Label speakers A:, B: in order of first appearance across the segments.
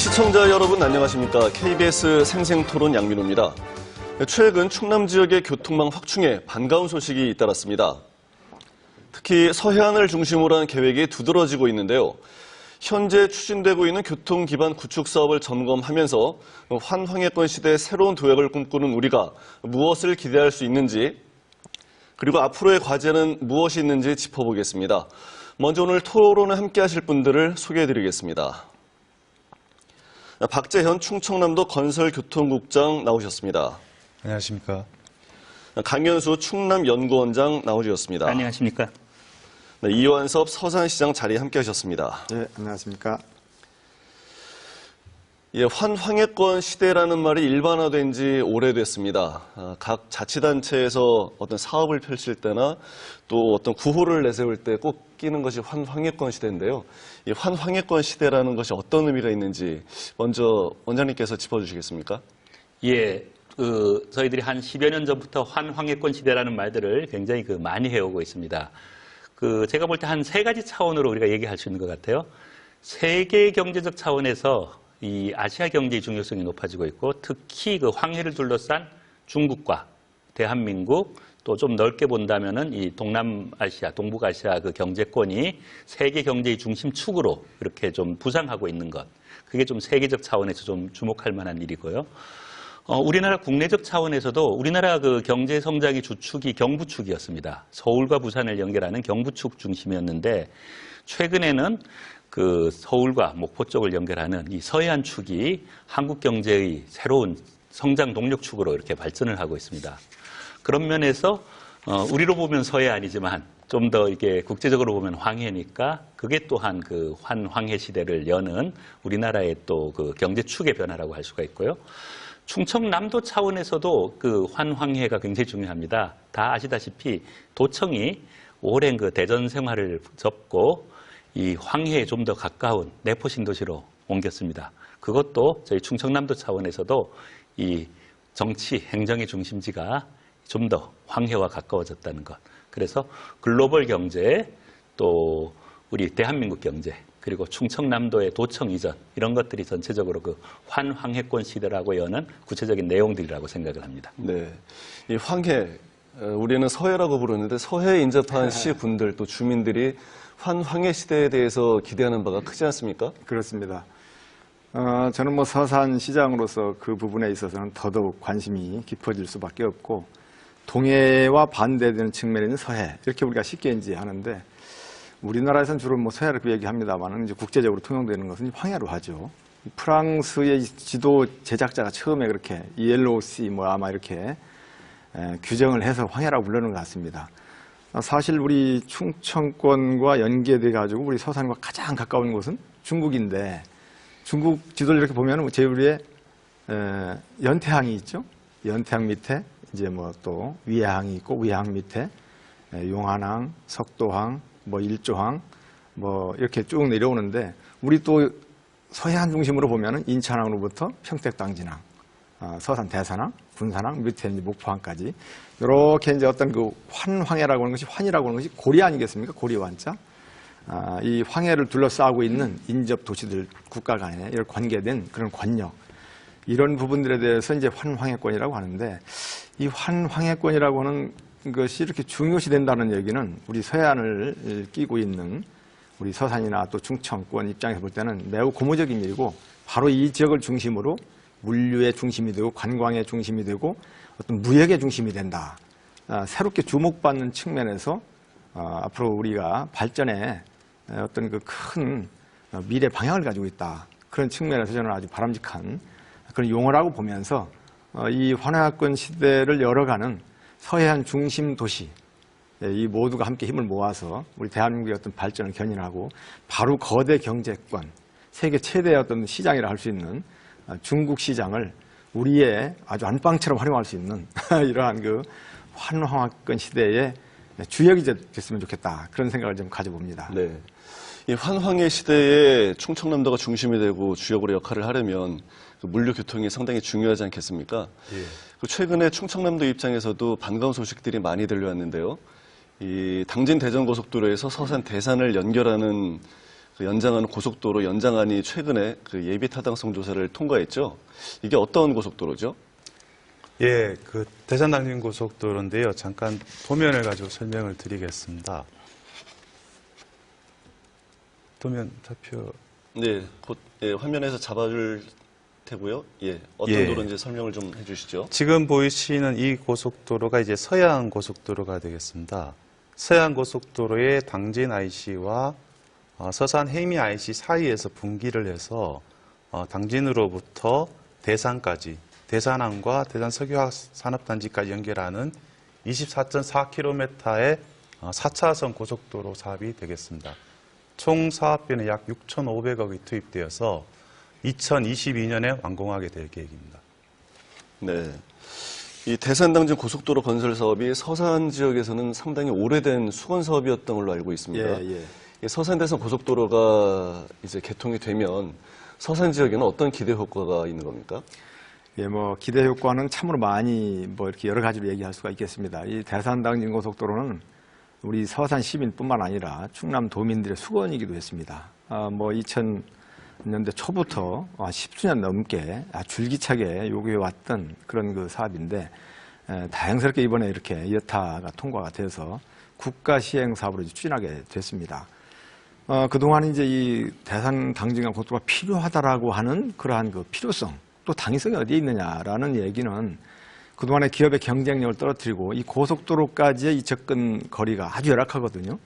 A: 시청자 여러분 안녕하십니까? KBS 생생토론 양민호입니다. 최근 충남 지역의 교통망 확충에 반가운 소식이 잇따랐습니다. 특히 서해안을 중심으로 한 계획이 두드러지고 있는데요. 현재 추진되고 있는 교통 기반 구축 사업을 점검하면서 환황해권 시대의 새로운 도약을 꿈꾸는 우리가 무엇을 기대할 수 있는지, 그리고 앞으로의 과제는 무엇이 있는지 짚어보겠습니다. 먼저 오늘 토론을 함께 하실 분들을 소개해드리겠습니다. 박재현 충청남도 건설교통국장 나오셨습니다.
B: 안녕하십니까.
A: 강현수 충남연구원장 나오셨습니다.
C: 안녕하십니까.
A: 네, 이완섭 서산시장 자리에 함께 하셨습니다.
D: 네, 안녕하십니까.
A: 예, 환황해권 시대라는 말이 일반화된 지 오래됐습니다. 각 자치단체에서 어떤 사업을 펼칠 때나 또 어떤 구호를 내세울 때 꼭 끼는 것이 환황해권 시대인데요. 이 환황해권 시대라는 것이 어떤 의미가 있는지 먼저 원장님께서 짚어주시겠습니까?
C: 예, 저희들이 한 10여 년 전부터 환황해권 시대라는 말들을 굉장히 많이 해오고 있습니다. 제가 볼 때 한 세 가지 차원으로 우리가 얘기할 수 있는 것 같아요. 세계 경제적 차원에서 이 아시아 경제의 중요성이 높아지고 있고, 특히 황해를 둘러싼 중국과 대한민국, 또 좀 넓게 본다면은 이 동남아시아, 동북아시아 경제권이 세계 경제의 중심축으로 이렇게 좀 부상하고 있는 것. 그게 좀 세계적 차원에서 좀 주목할 만한 일이고요. 우리나라 국내적 차원에서도 우리나라 경제 성장의 주축이 경부축이었습니다. 서울과 부산을 연결하는 경부축 중심이었는데, 최근에는 서울과 목포 쪽을 연결하는 이 서해안 축이 한국 경제의 새로운 성장 동력축으로 이렇게 발전을 하고 있습니다. 그런 면에서 우리로 보면 서해안이지만 좀 더 이게 국제적으로 보면 황해니까, 그게 또한 환황해 시대를 여는 우리나라의 또 경제축의 변화라고 할 수가 있고요. 충청남도 차원에서도 환황해가 굉장히 중요합니다. 다 아시다시피 도청이 오랜 대전 생활을 접고 이 황해에 좀 더 가까운 내포 신도시로 옮겼습니다. 그것도 저희 충청남도 차원에서도 이 정치, 행정의 중심지가 좀 더 황해와 가까워졌다는 것. 그래서 글로벌 경제, 또 우리 대한민국 경제, 그리고 충청남도의 도청 이전, 이런 것들이 전체적으로 환황해권 시대라고 여는 구체적인 내용들이라고 생각을 합니다.
A: 네, 이 황해, 우리는 서해라고 부르는데 서해에 인접한 시군들 또 주민들이 환황해 시대에 대해서 기대하는 바가 크지 않습니까?
D: 그렇습니다. 저는 서산시장으로서 그 부분에 있어서는 더더욱 관심이 깊어질 수밖에 없고, 동해와 반대되는 측면에 있는 서해, 이렇게 우리가 쉽게 하는데, 우리나라에서는 주로 서해를 얘기합니다만, 이제 국제적으로 통용되는 것은 황해로 하죠. 프랑스의 지도 제작자가 처음에 그렇게 옐로우씨 아마 이렇게 규정을 해서 황해라고 부르는 것 같습니다. 사실 우리 충청권과 연계돼 가지고 우리 서산과 가장 가까운 곳은 중국인데, 중국 지도를 이렇게 보면 제일 위에 연태항이 있죠. 연태항 밑에 이제 또 위해항이 있고, 위해항 밑에 용안항, 석도항, 일조항 이렇게 쭉 내려오는데, 우리 또 서해안 중심으로 보면은 인천항으로부터 평택당진항, 서산 대산항, 군산항, 밑에 이제 목포항까지 이렇게 이제 어떤 환황해라고 하는 것이, 환이라고 하는 것이 고리 아니겠습니까? 고리 완자. 이 황해를 둘러싸고 있는 인접 도시들, 국가 간에 이런 관계된 그런 권력, 이런 부분들에 대해서 이제 환황해권이라고 하는데, 이 환황해권이라고 하는 것이 이렇게 중요시 된다는 얘기는 우리 서해안을 끼고 있는 우리 서산이나 또 충청권 입장에서 볼 때는 매우 고무적인 일이고, 바로 이 지역을 중심으로 물류의 중심이 되고 관광의 중심이 되고 어떤 무역의 중심이 된다. 새롭게 주목받는 측면에서 앞으로 우리가 발전에 어떤 큰 미래 방향을 가지고 있다. 그런 측면에서 저는 아주 바람직한 그런 용어라고 보면서 이 환황해권 시대를 열어가는 서해안 중심 도시, 이 모두가 함께 힘을 모아서 우리 대한민국의 어떤 발전을 견인하고, 바로 거대 경제권, 세계 최대의 어떤 시장이라 할 수 있는 중국 시장을 우리의 아주 안방처럼 활용할 수 있는 이러한 환황해권 시대의 주역이 됐으면 좋겠다, 그런 생각을 좀 가져봅니다.
A: 네, 이 환황해 시대에 충청남도가 중심이 되고 주역으로 역할을 하려면 물류 교통이 상당히 중요하지 않겠습니까? 예. 최근에 충청남도 입장에서도 반가운 소식들이 많이 들려왔는데요. 이 당진 대전고속도로에서 서산 대산을 연결하는 그 연장하는 고속도로 연장안이 최근에 그 예비 타당성 조사를 통과했죠. 이게 어떤 고속도로죠?
B: 예, 그 대산 당진 고속도로인데요. 잠깐 도면을 가지고 설명을 드리겠습니다. 도면 잡혀.
A: 네, 곧 예, 화면에서 잡아줄 테고요. 예, 어떤
B: 예.
A: 도로인지 설명을 좀 해주시죠.
B: 지금 보이시는 이 고속도로가 이제 서해안 고속도로가 되겠습니다. 서해안 고속도로의 당진 IC와 서산 해미 IC 사이에서 분기를 해서 당진으로부터 대산까지, 대산항과 대산 석유화학 산업단지까지 연결하는 24.4km의 4차선 고속도로 사업이 되겠습니다. 총 사업비는 약 6,500억이 투입되어서 2022년에 완공하게 될 계획입니다.
A: 네. 이 대산당진 고속도로 건설 사업이 서산 지역에서는 상당히 오래된 수건 사업이었던 걸로 알고 있습니다.
D: 예, 예.
A: 이 서산대선 고속도로가 이제 개통이 되면 서산 지역에는 어떤 기대 효과가 있는 겁니까?
D: 예, 뭐 기대 효과는 참으로 많이 뭐 이렇게 여러 가지로 얘기할 수가 있겠습니다. 이 대산당진 고속도로는 우리 서산 시민뿐만 아니라 충남 도민들의 수건이기도 했습니다. 뭐 2000년대 초부터 10수년 넘게 줄기차게 요구해왔던 그런 그 사업인데 다행스럽게 이번에 이렇게 여타가 통과가 돼서 국가 시행 사업으로 추진하게 됐습니다. 그동안 이제 이 대산 당진강 고속도로가 필요하다라고 하는 그러한 그 필요성 또 당위성이 어디에 있느냐라는 얘기는 그동안의 기업의 경쟁력을 떨어뜨리고 이 고속도로까지의 이 접근 거리가 아주 열악하거든요.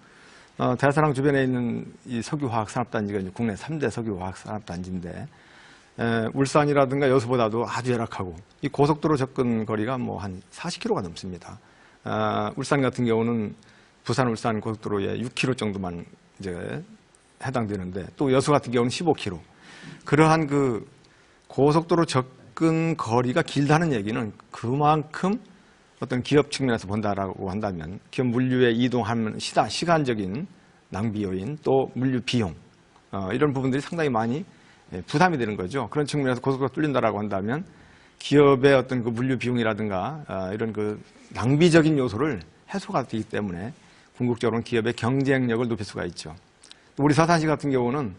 D: 대산항 주변에 있는 이 석유화학 산업단지가 이제 국내 3대 석유화학 산업단지인데 울산이라든가 여수보다도 아주 열악하고 이 고속도로 접근 거리가 뭐 한 40km가 넘습니다. 울산 같은 경우는 부산 울산 고속도로에 6km 정도만 이제 해당되는데 또 여수 같은 경우는 15km. 그러한 그 고속도로 접근 거리가 길다는 얘기는 그만큼 어떤 기업 측면에서 본다라고 한다면 기업 물류에 이동하면 시간적인 낭비 요인 또 물류 비용 이런 부분들이 상당히 많이 부담이 되는 거죠. 그런 측면에서 고속도로가 뚫린다라고 한다면 기업의 어떤 그 물류 비용이라든가 이런 그 낭비적인 요소를 해소가 되기 때문에 궁극적으로는 기업의 경쟁력을 높일 수가 있죠. 우리 서산시 같은 경우는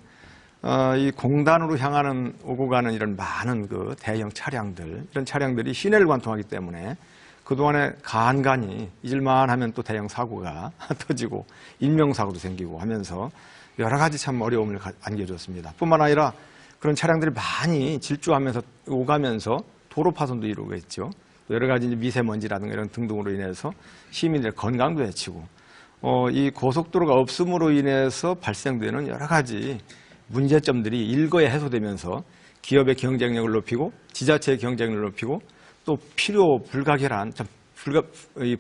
D: 이 공단으로 향하는 오고 가는 이런 많은 그 대형 차량들 이런 차량들이 시내를 관통하기 때문에 그동안에 간간히 잊을만 하면 또 대형 사고가 터지고 인명사고도 생기고 하면서 여러 가지 참 어려움을 안겨줬습니다. 뿐만 아니라 그런 차량들이 많이 질주하면서 오가면서 도로 파손도 이루고 있죠. 또 여러 가지 미세먼지라든가 이런 등등으로 인해서 시민들의 건강도 해치고 이 고속도로가 없음으로 인해서 발생되는 여러 가지 문제점들이 일거에 해소되면서 기업의 경쟁력을 높이고 지자체의 경쟁력을 높이고 또 필요 불가결한 참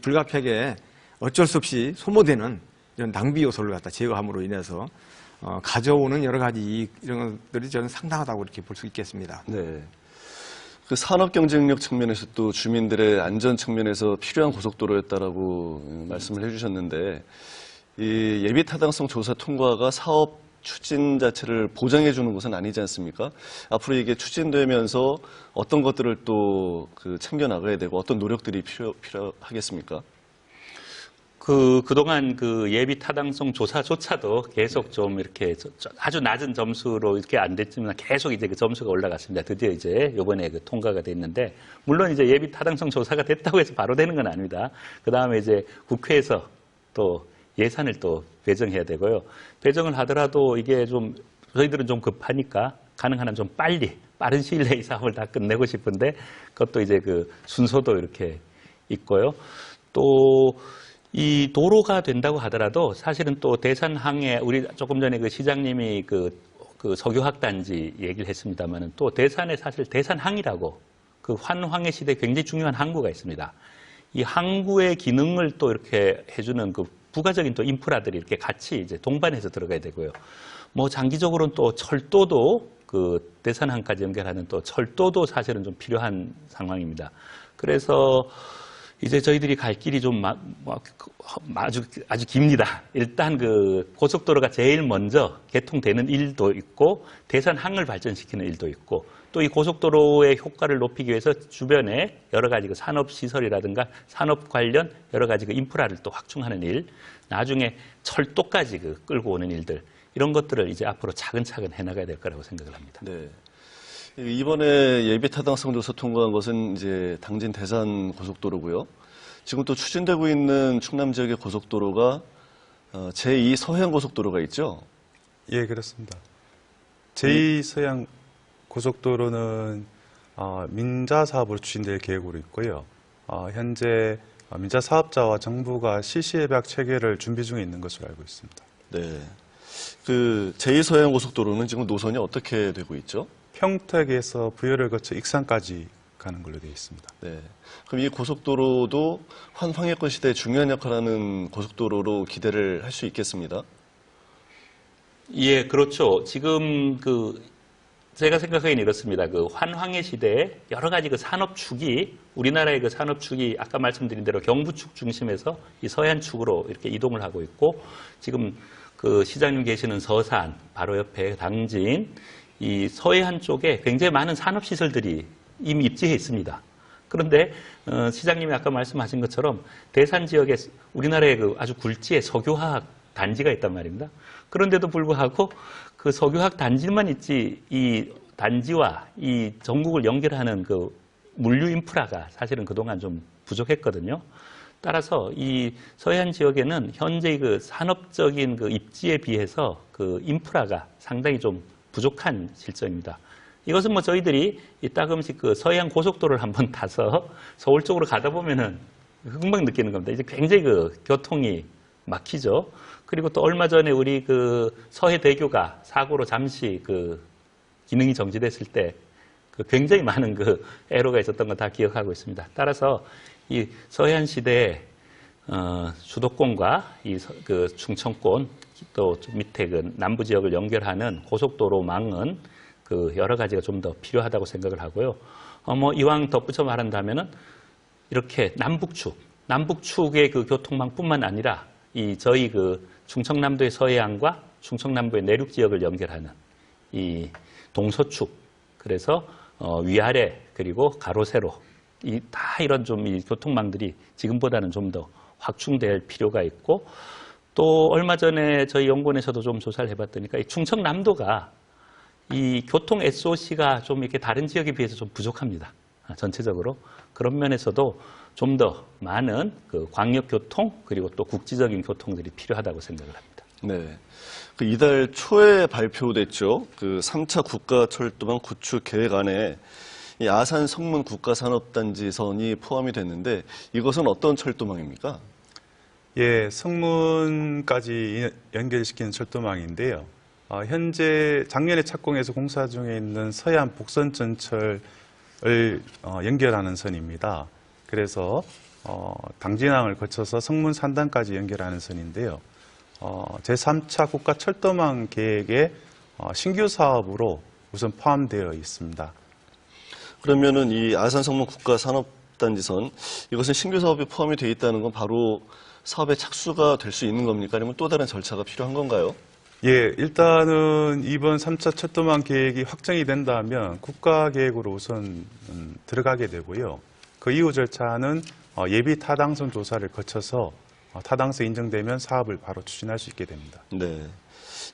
D: 불가피하게 어쩔 수 없이 소모되는 이런 낭비 요소를 갖다 제거함으로 인해서 가져오는 여러 가지 이익 이런 것들이 저는 상당하다고 이렇게 볼 수 있겠습니다.
A: 네. 그 산업 경쟁력 측면에서 또 주민들의 안전 측면에서 필요한 고속도로였다라고 말씀을 해주셨는데 이 예비 타당성 조사 통과가 사업 추진 자체를 보장해 주는 것은 아니지 않습니까? 앞으로 이게 추진되면서 어떤 것들을 또 그 챙겨 나가야 되고 어떤 노력들이 필요하겠습니까?
C: 그동안 그 예비 타당성 조사조차도 계속 좀 이렇게 아주 낮은 점수로 이렇게 안 됐지만 계속 이제 그 점수가 올라갔습니다. 드디어 이제 요번에 그 통과가 됐는데, 물론 이제 예비 타당성 조사가 됐다고 해서 바로 되는 건 아닙니다. 그 다음에 이제 국회에서 또 예산을 또 배정해야 되고요. 배정을 하더라도 이게 좀 저희들은 좀 급하니까 가능한 한 좀 빠른 시일 내에 이 사업을 다 끝내고 싶은데 그것도 이제 그 순서도 이렇게 있고요. 또 이 도로가 된다고 하더라도 사실은 또 대산항에 우리 조금 전에 그 시장님이 그 석유화학 단지 얘기를 했습니다만은 또 대산에 사실 대산항이라고 그 환황의 시대에 굉장히 중요한 항구가 있습니다. 이 항구의 기능을 또 이렇게 해주는 그 부가적인 또 인프라들이 이렇게 같이 이제 동반해서 들어가야 되고요. 뭐 장기적으로는 또 철도도 그 대산항까지 연결하는 또 철도도 사실은 좀 필요한 상황입니다. 그래서 이제 저희들이 갈 길이 좀 아주 깁니다. 일단 그 고속도로가 제일 먼저 개통되는 일도 있고 대산항을 발전시키는 일도 있고 또 이 고속도로의 효과를 높이기 위해서 주변에 여러 가지 그 산업시설이라든가 산업 관련 여러 가지 그 인프라를 또 확충하는 일, 나중에 철도까지 그 끌고 오는 일들, 이런 것들을 이제 앞으로 차근차근 해나가야 될 거라고 생각을 합니다.
A: 네. 이번에 예비 타당성 조사 통과한 것은 이제 당진 대산 고속도로고요. 지금 또 추진되고 있는 충남 지역의 고속도로가 제2 서해안 고속도로가 있죠.
B: 예, 그렇습니다. 제2서해안 고속도로는 민자 사업으로 추진될 계획으로 있고요. 현재 민자 사업자와 정부가 실시예약 체계를 준비 중에 있는 것으로 알고 있습니다.
A: 네. 그 제2 서해안 고속도로는 지금 노선이 어떻게 되고 있죠?
B: 평택에서 부여를 거쳐 익산까지 가는 걸로 되어 있습니다.
A: 네. 그럼 이 고속도로도 환황해권 시대에 중요한 역할을 하는 고속도로로 기대를 할 수 있겠습니다.
C: 예, 그렇죠. 지금 제가 생각하기는 이렇습니다. 환황의 시대에 여러 가지 산업축이, 우리나라의 산업축이 아까 말씀드린 대로 경부축 중심에서 이 서해안축으로 이렇게 이동을 하고 있고, 지금 시장님 계시는 서산, 바로 옆에 당진, 이 서해안 쪽에 굉장히 많은 산업시설들이 이미 입지해 있습니다. 그런데 시장님이 아까 말씀하신 것처럼 대산 지역에 우리나라의 아주 굴지의 석유화학 단지가 있단 말입니다. 그런데도 불구하고 그 석유화학 단지만 있지 이 단지와 이 전국을 연결하는 물류 인프라가 사실은 그동안 좀 부족했거든요. 따라서 이 서해안 지역에는 현재 산업적인 입지에 비해서 인프라가 상당히 좀 부족한 실정입니다. 이것은 저희들이 따끔씩 서해안 고속도로를 한번 타서 서울 쪽으로 가다 보면은 금방 느끼는 겁니다. 이제 굉장히 교통이 막히죠. 그리고 또 얼마 전에 우리 서해대교가 사고로 잠시 기능이 정지됐을 때 굉장히 많은 애로가 있었던 거 다 기억하고 있습니다. 따라서 이 서해안 시대에 수도권과 이 충청권 또 밑에 남부 지역을 연결하는 고속도로망은 여러 가지가 좀 더 필요하다고 생각을 하고요. 이왕 덧붙여 말한다면은 이렇게 남북축의 교통망뿐만 아니라 저희 충청남도의 서해안과 충청남도의 내륙 지역을 연결하는 이 동서축, 그래서 위아래 그리고 가로 세로 다 이런 이 교통망들이 지금보다는 좀 더 확충될 필요가 있고, 또 얼마 전에 저희 연구원에서도 좀 조사를 해봤더니까 이 충청남도가 이 교통 SOC가 좀 이렇게 다른 지역에 비해서 좀 부족합니다. 전체적으로. 그런 면에서도 좀 더 많은 광역교통 그리고 또 국지적인 교통들이 필요하다고 생각을 합니다.
A: 네. 이달 초에 발표됐죠. 3차 국가철도망 구축 계획안에 이 아산 성문 국가산업단지선이 포함이 됐는데 이것은 어떤 철도망입니까?
B: 예, 성문까지 연결시키는 철도망인데요. 현재 작년에 착공해서 공사 중에 있는 서해안 복선전철을 연결하는 선입니다. 그래서 당진항을 거쳐서 성문 산단까지 연결하는 선인데요. 제3차 국가철도망 계획에 신규 사업으로 우선 포함되어 있습니다.
A: 그러면은 이 아산 성문 국가산업단지선 이것은 신규 사업에 포함이 되어 있다는 건 바로 사업에 착수가 될 수 있는 겁니까? 아니면 또 다른 절차가 필요한 건가요?
B: 예, 일단은 이번 3차 철도망 계획이 확정이 된다면 국가계획으로 우선 들어가게 되고요. 그 이후 절차는 예비 타당성 조사를 거쳐서 타당성 인정되면 사업을 바로 추진할 수 있게 됩니다.
A: 네.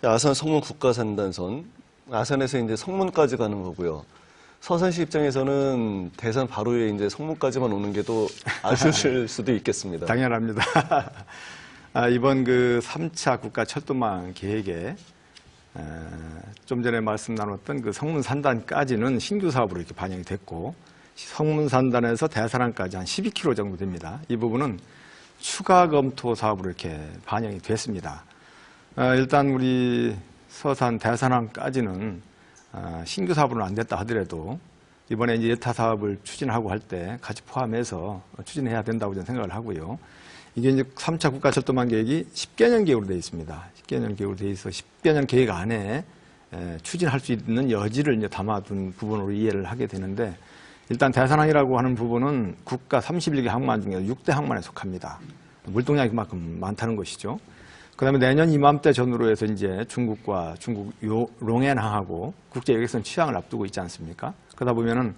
A: 아산 성문 국가산단선, 아산에서 이제 성문까지 가는 거고요. 서산시 입장에서는 대산 바로 위에 이제 성문까지만 오는 게 또 아쉬우실 수도 있겠습니다.
D: 당연합니다. 이번 3차 국가 철도망 계획에 좀 전에 말씀 나눴던 성문 산단까지는 신규 사업으로 이렇게 반영이 됐고, 성문 산단에서 대산항까지 한 12km 정도 됩니다. 이 부분은 추가 검토 사업으로 이렇게 반영이 됐습니다. 일단 우리 서산 대산항까지는 신규 사업으로는 안 됐다 하더라도 이번에 이제 예타 사업을 추진하고 할 때 같이 포함해서 추진해야 된다고 저는 생각을 하고요. 이게 이제 3차 국가철도망 계획이 10개년 계획으로 되어 있습니다. 10개년 계획으로 되어 있어 10개년 계획 안에 추진할 수 있는 여지를 이제 담아둔 부분으로 이해를 하게 되는데, 일단 대산항이라고 하는 부분은 국가 31개 항만 중에 6대 항만에 속합니다. 물동량이 그만큼 많다는 것이죠. 그 다음에 내년 이맘때 전후로 해서 이제 중국과 중국 롱앤항하고 국제 여객선 취항을 앞두고 있지 않습니까? 그러다 보면은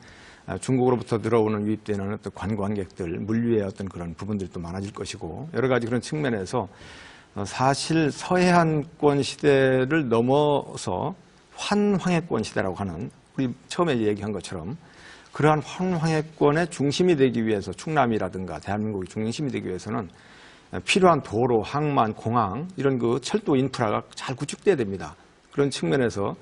D: 중국으로부터 들어오는 유입되는 어떤 관광객들, 물류의 어떤 그런 부분들이 또 많아질 것이고, 여러 가지 그런 측면에서 사실 서해안권 시대를 넘어서 환황해권 시대라고 하는 우리 처음에 얘기한 것처럼 그러한 환황해권의 중심이 되기 위해서 충남이라든가 대한민국의 중심이 되기 위해서는 필요한 도로, 항만, 공항 이런 그 철도 인프라가 잘 구축돼야 됩니다. 그런 측면에서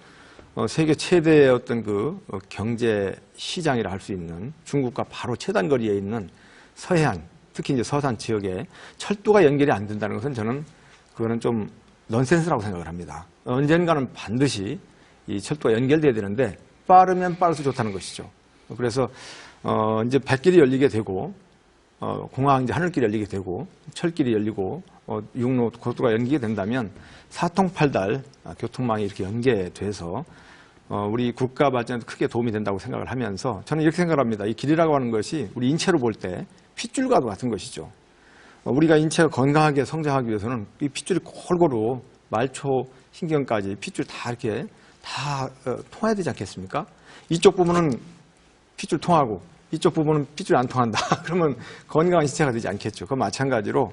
D: 세계 최대의 어떤 그 경제 시장이라 할 수 있는 중국과 바로 최단거리에 있는 서해안, 특히 이제 서산 지역에 철도가 연결이 안 된다는 것은 저는 그거는 좀 넌센스라고 생각을 합니다. 언젠가는 반드시 이 철도가 연결돼야 되는데 빠르면 빠를수록 좋다는 것이죠. 그래서 이제 뱃길이 열리게 되고 공항 이제 하늘길이 열리게 되고 철길이 열리고 육로 고속도로가 연기게 된다면 사통팔달 교통망이 이렇게 연계돼서 우리 국가 발전에도 크게 도움이 된다고 생각을 하면서 저는 이렇게 생각합니다. 이 길이라고 하는 것이 우리 인체로 볼 때 핏줄과도 같은 것이죠. 우리가 인체가 건강하게 성장하기 위해서는 이 핏줄이 골고루 말초 신경까지 핏줄 다 이렇게 다 통해야 되지 않겠습니까? 이쪽 부분은 핏줄 통하고 이쪽 부분은 핏줄이 안 통한다. 그러면 건강한 신체가 되지 않겠죠. 그 마찬가지로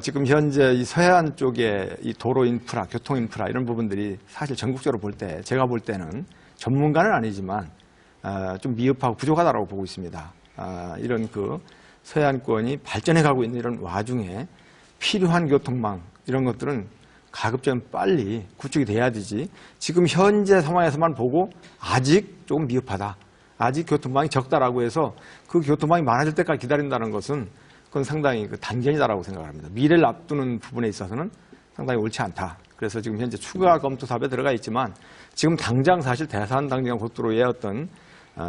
D: 지금 현재 이 서해안 쪽에 이 도로 인프라, 교통 인프라 이런 부분들이 사실 전국적으로 볼 때 제가 볼 때는 전문가는 아니지만 좀 미흡하고 부족하다고 보고 있습니다. 이런 그 서해안권이 발전해가고 있는 이런 와중에 필요한 교통망 이런 것들은 가급적 빨리 구축이 돼야 되지. 지금 현재 상황에서만 보고 아직 조금 미흡하다. 아직 교통망이 적다라고 해서 그 교통망이 많아질 때까지 기다린다는 것은 그건 상당히 그 단견이다라고 생각합니다. 미래를 앞두는 부분에 있어서는 상당히 옳지 않다. 그래서 지금 현재 추가 검토 사업에 들어가 있지만 지금 당장 사실 대산 당장 고속도로의 어떤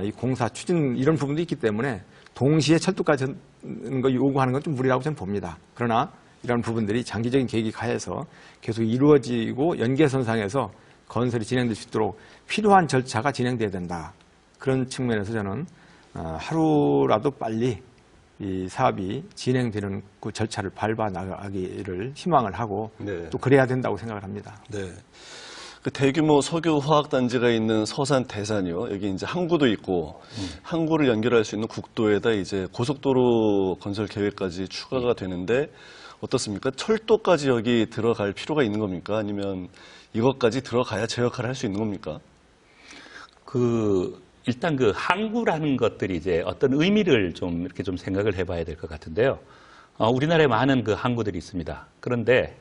D: 이 공사 추진 이런 부분도 있기 때문에 동시에 철도까지 하는 거 요구하는 건 좀 무리라고 저는 봅니다. 그러나 이런 부분들이 장기적인 계획이 가해서 계속 이루어지고 연계선상에서 건설이 진행될 수 있도록 필요한 절차가 진행돼야 된다. 그런 측면에서 저는 하루라도 빨리 이 사업이 진행되는 그 절차를 밟아 나가기를 희망을 하고
A: 네.
D: 또 그래야 된다고 생각을 합니다.
A: 네. 그 대규모 석유 화학 단지가 있는 서산 대산이요. 여기 이제 항구도 있고 항구를 연결할 수 있는 국도에다 이제 고속도로 건설 계획까지 추가가 되는데 어떻습니까? 철도까지 여기 들어갈 필요가 있는 겁니까? 아니면 이것까지 들어가야 제 역할을 할 수 있는 겁니까?
C: 일단 그 항구라는 것들이 이제 어떤 의미를 좀 이렇게 좀 생각을 해봐야 될 것 같은데요. 우리나라에 많은 그 항구들이 있습니다. 그런데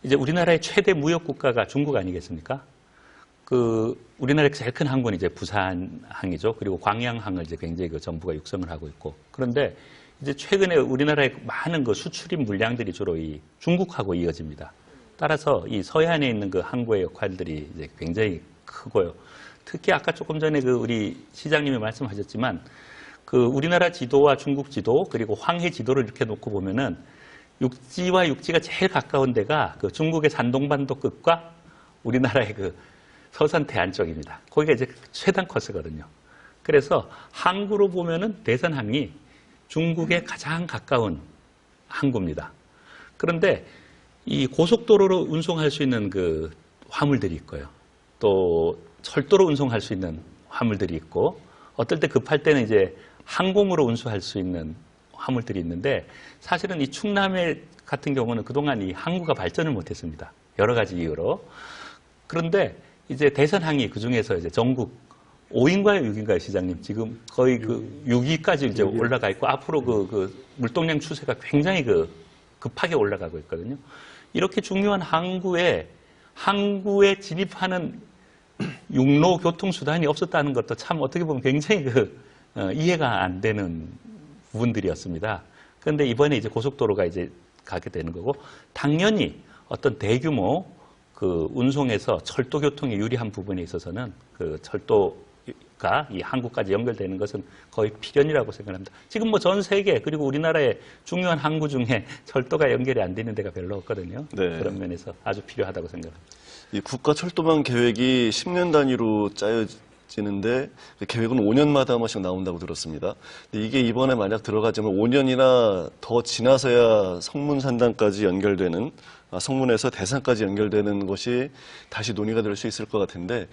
C: 이제 우리나라의 최대 무역 국가가 중국 아니겠습니까? 우리나라의 제일 큰 항구는 이제 부산항이죠. 그리고 광양항을 이제 굉장히 그 정부가 육성을 하고 있고. 그런데 이제 최근에 우리나라의 많은 그 수출입 물량들이 주로 이 중국하고 이어집니다. 따라서 이 서해안에 있는 그 항구의 역할들이 이제 굉장히 크고요. 특히 아까 조금 전에 그 우리 시장님이 말씀하셨지만 우리나라 지도와 중국 지도 그리고 황해 지도를 이렇게 놓고 보면은 육지와 육지가 제일 가까운 데가 그 중국의 산동반도 끝과 우리나라의 그 서산 대안 쪽입니다. 거기가 이제 최단 코스거든요. 그래서 항구로 보면은 대산항이 중국에 가장 가까운 항구입니다. 그런데 이 고속도로로 운송할 수 있는 그 화물들이 있고요. 또 철도로 운송할 수 있는 화물들이 있고 어떨 때 급할 때는 이제 항공으로 운수할 수 있는 화물들이 있는데 사실은 이 충남해 같은 경우는 그동안 이 항구가 발전을 못했습니다. 여러 가지 이유로. 그런데 이제 대산항이 그 중에서 이제 전국 5위인가요, 6위인가요, 시장님? 지금 거의 6위까지 이제 올라가 있고 앞으로 물동량 추세가 굉장히 급하게 올라가고 있거든요. 이렇게 중요한 항구에 진입하는 육로 교통수단이 없었다는 것도 참 어떻게 보면 굉장히 이해가 안 되는 부분들이었습니다. 그런데 이번에 이제 고속도로가 이제 가게 되는 거고, 당연히 어떤 대규모 운송에서 철도 교통에 유리한 부분에 있어서는 철도가 이 항구까지 연결되는 것은 거의 필연이라고 생각합니다. 지금 뭐 전 세계 그리고 우리나라의 중요한 항구 중에 철도가 연결이 안 되는 데가 별로 없거든요.
A: 네.
C: 그런 면에서 아주 필요하다고 생각합니다.
A: 이 국가 철도망 계획이 10년 단위로 짜여지는데 그 계획은 5년마다 한 번씩 나온다고 들었습니다. 근데 이게 이번에 만약 들어가자면 5년이나 더 지나서야 성문산단까지 연결되는, 성문에서 대산까지 연결되는 것이 다시 논의가 될 수 있을 것 같은데,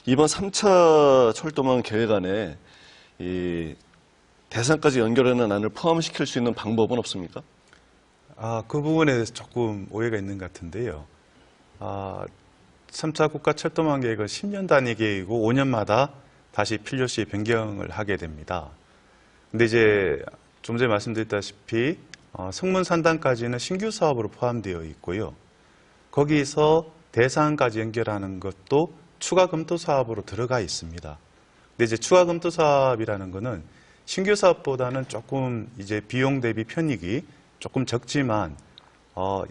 A: 이번 3차 철도망 계획 안에 이 대산까지 연결하는 안을 포함시킬 수 있는 방법은 없습니까?
B: 그 부분에 대해서 조금 오해가 있는 것 같은데요. 3차 국가 철도망 계획은 10년 단위 계획이고 5년마다 다시 필요시 변경을 하게 됩니다. 근데 이제 좀 전에 말씀드렸다시피 성문 산단까지는 신규 사업으로 포함되어 있고요. 거기서 대산까지 연결하는 것도 추가 검토 사업으로 들어가 있습니다. 근데 이제 추가 검토 사업이라는 거는 신규 사업보다는 조금 이제 비용 대비 편익이 조금 적지만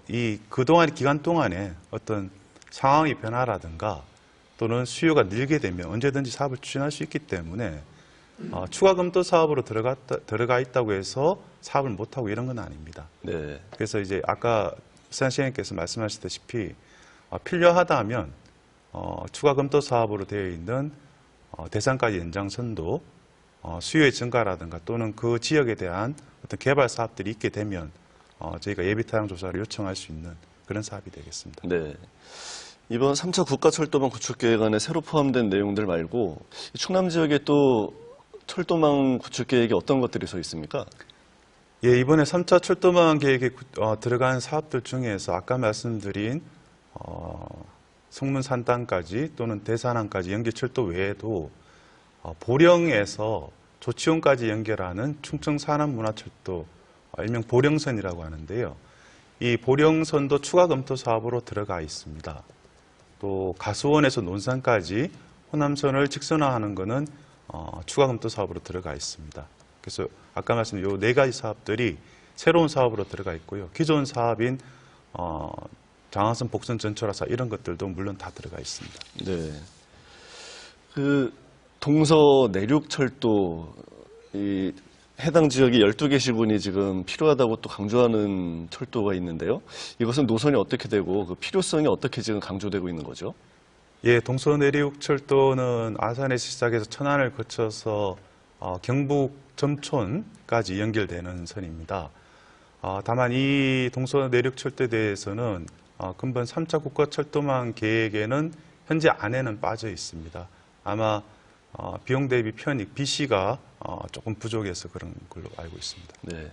B: 이 그동안 기간 동안에 어떤 상황의 변화라든가 또는 수요가 늘게 되면 언제든지 사업을 추진할 수 있기 때문에 추가 검토 사업으로 들어가 있다고 해서 사업을 못하고 이런 건 아닙니다.
A: 네.
B: 그래서 이제 아까 수산 시장님께서 말씀하셨다시피 필요하다면 추가 검토 사업으로 되어 있는 대상까지 연장선도 수요의 증가라든가 또는 그 지역에 대한 어떤 개발 사업들이 있게 되면 저희가 예비타당 조사를 요청할 수 있는 그런 사업이 되겠습니다.
A: 네. 이번 3차 국가철도망 구축계획안에 새로 포함된 내용들 말고 충남 지역에 또 철도망 구축계획에 어떤 것들이 서 있습니까?
B: 예, 이번에 3차 철도망 계획에 들어간 사업들 중에서 아까 말씀드린 성문 산단까지 또는 대산항까지 연계철도 외에도 보령에서 조치원까지 연결하는 충청 산업문화철도 일명 보령선이라고 하는데요. 이 보령선도 추가 검토 사업으로 들어가 있습니다. 또 가수원에서 논산까지 호남선을 직선화하는 것은 추가 검토 사업으로 들어가 있습니다. 그래서 아까 말씀드린 이 4가지 사업들이 새로운 사업으로 들어가 있고요. 기존 사업인 장안선 복선 전철화사 이런 것들도 물론 다 들어가 있습니다.
A: 네. 그 동서 내륙철도 이 해당 지역이 12개 시군이 지금 필요하다고 또 강조하는 철도가 있는데요. 이것은 노선이 어떻게 되고 그 필요성이 어떻게 지금 강조되고 있는 거죠?
B: 예, 동서내륙철도는 아산에서 시작해서 천안을 거쳐서 경북 점촌까지 연결되는 선입니다. 다만 이 동서내륙철도에 대해서는 근본 3차 국가철도망 계획에는 현재 안에는 빠져 있습니다. 아마 비용 대비 편익, BC가 조금 부족해서 그런 걸로 알고 있습니다.
A: 네.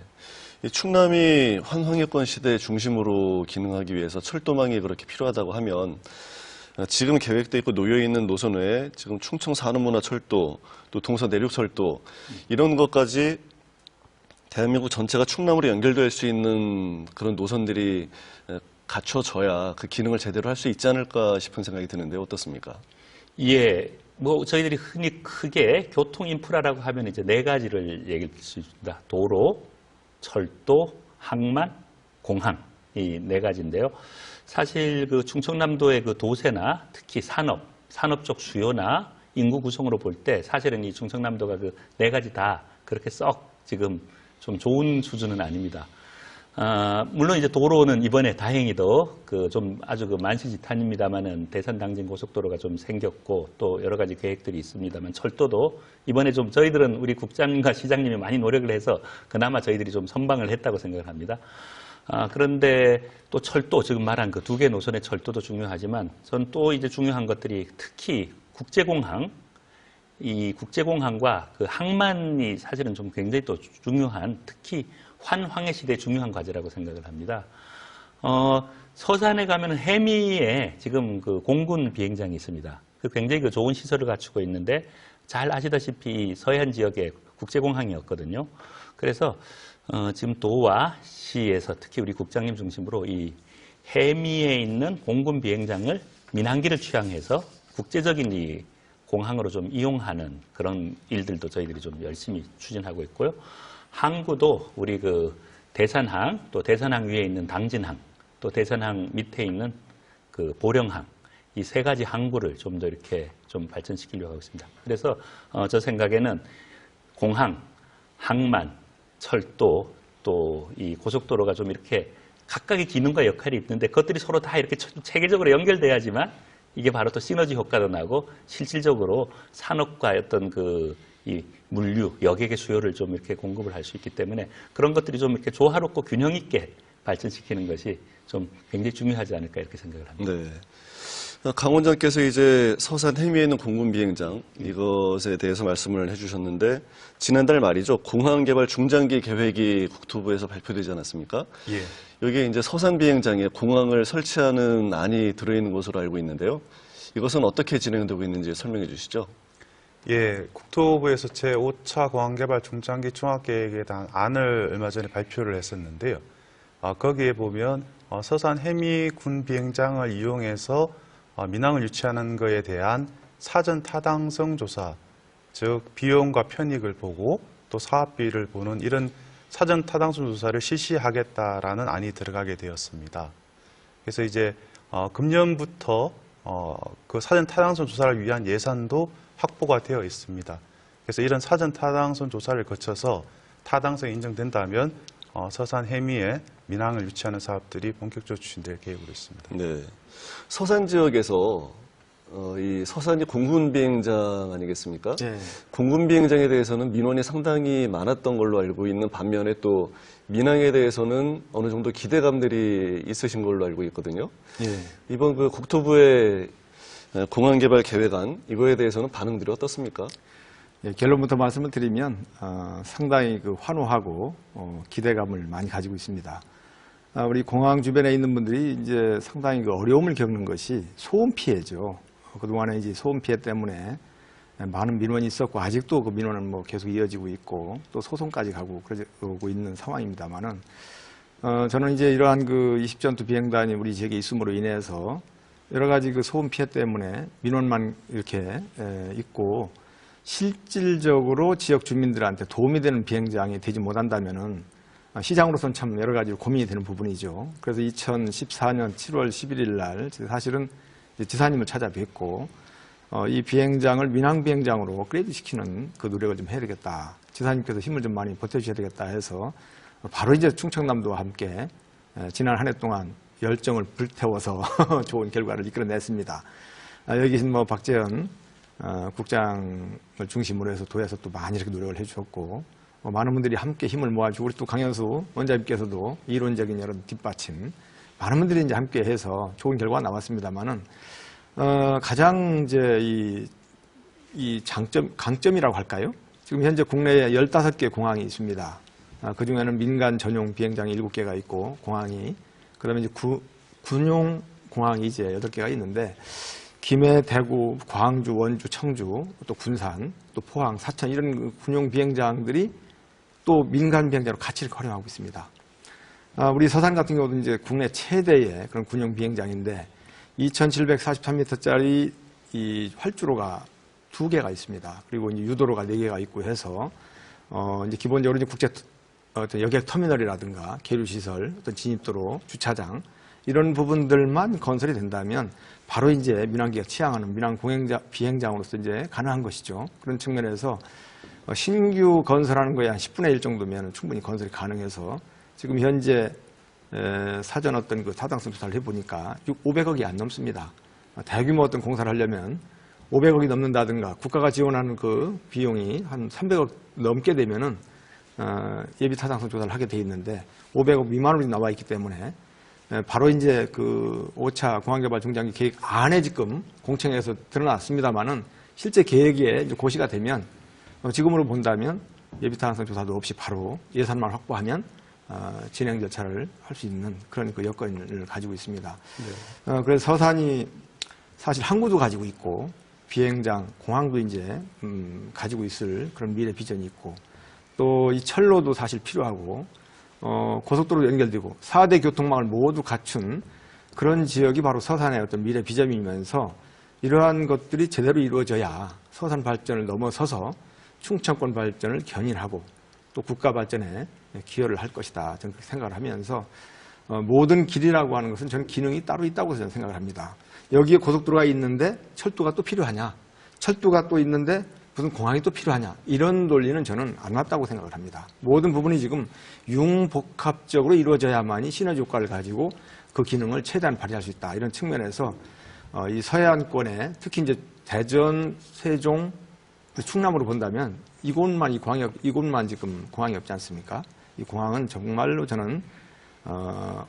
A: 이 충남이 환황여건 시대 중심으로 기능하기 위해서 철도망이 그렇게 필요하다고 하면 지금 계획돼 있고 놓여 있는 노선 외에 지금 충청 산업문화철도, 또 동서 내륙철도 이런 것까지 대한민국 전체가 충남으로 연결될 수 있는 그런 노선들이 갖춰져야 그 기능을 제대로 할 수 있지 않을까 싶은 생각이 드는데 어떻습니까?
C: 예, 뭐 저희들이 흔히 크게 교통 인프라라고 하면 이제 4가지를 얘기할 수 있습니다. 도로, 철도, 항만, 공항 이 4가지인데요. 사실 그 충청남도의 그 도세나 특히 산업 쪽 수요나 인구 구성으로 볼 때 사실은 이 충청남도가 그 4가지 다 그렇게 썩 지금 좀 좋은 수준은 아닙니다. 물론 이제 도로는 이번에 다행히도 그 좀 아주 그 만시지탄입니다만은 대산 당진 고속도로가 좀 생겼고 또 여러 가지 계획들이 있습니다만 철도도 이번에 좀 저희들은 우리 국장과 시장님이 많이 노력을 해서 그나마 저희들이 좀 선방을 했다고 생각을 합니다. 그런데 또 철도 지금 말한 그 2개 노선의 철도도 중요하지만 전 또 이제 중요한 것들이 특히 국제공항 이 국제공항과 그 항만이 사실은 좀 굉장히 또 중요한 특히 환황해 시대의 중요한 과제라고 생각을 합니다. 서산에 가면 해미에 지금 그 공군 비행장이 있습니다. 그 굉장히 그 좋은 시설을 갖추고 있는데 잘 아시다시피 서해안 지역에 국제공항이었거든요. 그래서 지금 도와 시에서 특히 우리 국장님 중심으로 이 해미에 있는 공군 비행장을 민항기를 취향해서 국제적인 이 공항으로 좀 이용하는 그런 일들도 저희들이 좀 열심히 추진하고 있고요. 항구도 우리 그 대산항, 또 대산항 위에 있는 당진항, 또 대산항 밑에 있는 그 보령항, 이 3가지 항구를 좀 더 이렇게 좀 발전시키려고 하고 있습니다. 그래서 저 생각에는 공항, 항만, 철도, 또 이 고속도로가 좀 이렇게 각각의 기능과 역할이 있는데 그것들이 서로 다 이렇게 체계적으로 연결돼야지만 이게 바로 또 시너지 효과도 나고 실질적으로 산업과 어떤 그 이 물류, 여객의 수요를 좀 이렇게 공급을 할 수 있기 때문에 그런 것들이 좀 이렇게 조화롭고 균형 있게 발전시키는 것이 좀 굉장히 중요하지 않을까 이렇게 생각을 합니다.
A: 네. 강 원장께서 이제 서산 해미에 있는 공군 비행장 이것에 대해서 말씀을 해주셨는데 지난달 말이죠. 공항 개발 중장기 계획이 국토부에서 발표되지 않았습니까?
B: 예.
A: 여기에 이제 서산 비행장에 공항을 설치하는 안이 들어있는 것으로 알고 있는데요. 이것은 어떻게 진행되고 있는지 설명해 주시죠.
B: 예, 국토부에서 제5차 공항개발 중장기 종합계획에 대한 안을 얼마 전에 발표를 했었는데요. 거기에 보면 서산 해미 군 비행장을 이용해서 민항을 유치하는 것에 대한 사전 타당성 조사, 즉 비용과 편익을 보고 또 사업비를 보는 이런 사전 타당성 조사를 실시하겠다라는 안이 들어가게 되었습니다. 그래서 이제 금년부터 그 사전 타당성 조사를 위한 예산도 확보가 되어 있습니다. 그래서 이런 사전 타당성 조사를 거쳐서 타당성이 인정된다면 서산 해미에 민항을 유치하는 사업들이 본격적으로 추진될 계획으로 있습니다.
A: 네, 서산 지역에서 이 서산이 공군 비행장 아니겠습니까?
D: 네.
A: 공군 비행장에 대해서는 민원이 상당히 많았던 걸로 알고 있는 반면에 또 민항에 대해서는 어느 정도 기대감들이 있으신 걸로 알고 있거든요.
D: 예.
A: 이번 그 국토부의 공항 개발 계획안 이거에 대해서는 반응들이 어떻습니까?
D: 예, 결론부터 말씀을 드리면 상당히 그 환호하고 기대감을 많이 가지고 있습니다. 우리 공항 주변에 있는 분들이 이제 상당히 그 어려움을 겪는 것이 소음 피해죠. 그동안에 이제 소음 피해 때문에 많은 민원이 있었고 아직도 그 민원은 뭐 계속 이어지고 있고 또 소송까지 가고 있는 상황입니다만은 저는 이제 이러한 그 20전투 비행단이 우리 지역에 있음으로 인해서 여러 가지 그 소음 피해 때문에 민원만 이렇게 있고 실질적으로 지역 주민들한테 도움이 되는 비행장이 되지 못한다면은 시장으로서는 참 여러 가지로 고민이 되는 부분이죠. 그래서 2014년 7월 11일 날 사실은 지사님을 찾아뵙고 이 비행장을 민항 비행장으로 업그레이드 시키는 그 노력을 좀 해야 되겠다. 지사님께서 힘을 좀 많이 보태주셔야 되겠다 해서 바로 이제 충청남도와 함께 지난 한 해 동안 열정을 불태워서 좋은 결과를 이끌어냈습니다. 여기 계신 뭐 박재현 국장을 중심으로 해서 도에서 또 많이 이렇게 노력을 해주셨고 많은 분들이 함께 힘을 모아주고 우리 또 강현수 원장님께서도 이론적인 여러 뒷받침 많은 분들이 이제 함께 해서 좋은 결과가 나왔습니다만은 가장 이제 이 강점이라고 할까요? 지금 현재 국내에 15개 공항이 있습니다. 그 중에는 민간 전용 비행장이 7개가 있고 공항이 그다음에 이제 군용 공항이 이제 8개가 있는데 김해, 대구, 광주, 원주, 청주, 또 군산, 또 포항, 사천 이런 군용 비행장들이 또 민간 비행장으로 같이 활용하고 있습니다. 우리 서산 같은 경우도 이제 국내 최대의 그런 군용 비행장인데 2,743m짜리 이 활주로가 2개가 있습니다. 그리고 이제 유도로가 4개가 있고 해서 이제 기본적으로 이제 국제 어떤 여객 터미널이라든가 계류시설, 어떤 진입도로, 주차장 이런 부분들만 건설이 된다면 바로 이제 민항기가 취향하는 민항 비행장으로서 이제 가능한 것이죠. 그런 측면에서 신규 건설하는 거에 한 10분의 1 정도면 충분히 건설이 가능해서 지금 현재 사전 어떤 그 타당성 조사를 해보니까 500억이 안 넘습니다. 대규모 어떤 공사를 하려면 500억이 넘는다든가 국가가 지원하는 그 비용이 한 300억 넘게 되면은 예비 타당성 조사를 하게 돼 있는데 500억 미만으로 나와 있기 때문에 바로 이제 그 5차 공항개발 중장기 계획 안에 지금 공청회에서 드러났습니다만은 실제 계획에 이제 고시가 되면 지금으로 본다면 예비 타당성 조사도 없이 바로 예산만 확보하면 진행 절차를 할 수 있는 그런 그 여건을 가지고 있습니다. 네. 그래서 서산이 사실 항구도 가지고 있고 비행장, 공항도 이제 가지고 있을 그런 미래 비전이 있고 또 이 철로도 사실 필요하고 고속도로 연결되고 4대 교통망을 모두 갖춘 그런 지역이 바로 서산의 어떤 미래 비전이면서 이러한 것들이 제대로 이루어져야 서산 발전을 넘어서서 충청권 발전을 견인하고 또 국가 발전에 기여를 할 것이다. 저는 그렇게 생각을 하면서 모든 길이라고 하는 것은 저는 기능이 따로 있다고 저는 생각을 합니다. 여기에 고속도로가 있는데 철도가 또 필요하냐? 철도가 또 있는데 무슨 공항이 또 필요하냐? 이런 논리는 저는 안 맞다고 생각을 합니다. 모든 부분이 지금 융복합적으로 이루어져야만이 시너지 효과를 가지고 그 기능을 최대한 발휘할 수 있다. 이런 측면에서 이 서해안권에 특히 이제 대전, 세종, 충남으로 본다면 이곳만 지금 공항이 없지 않습니까? 이 공항은 정말로 저는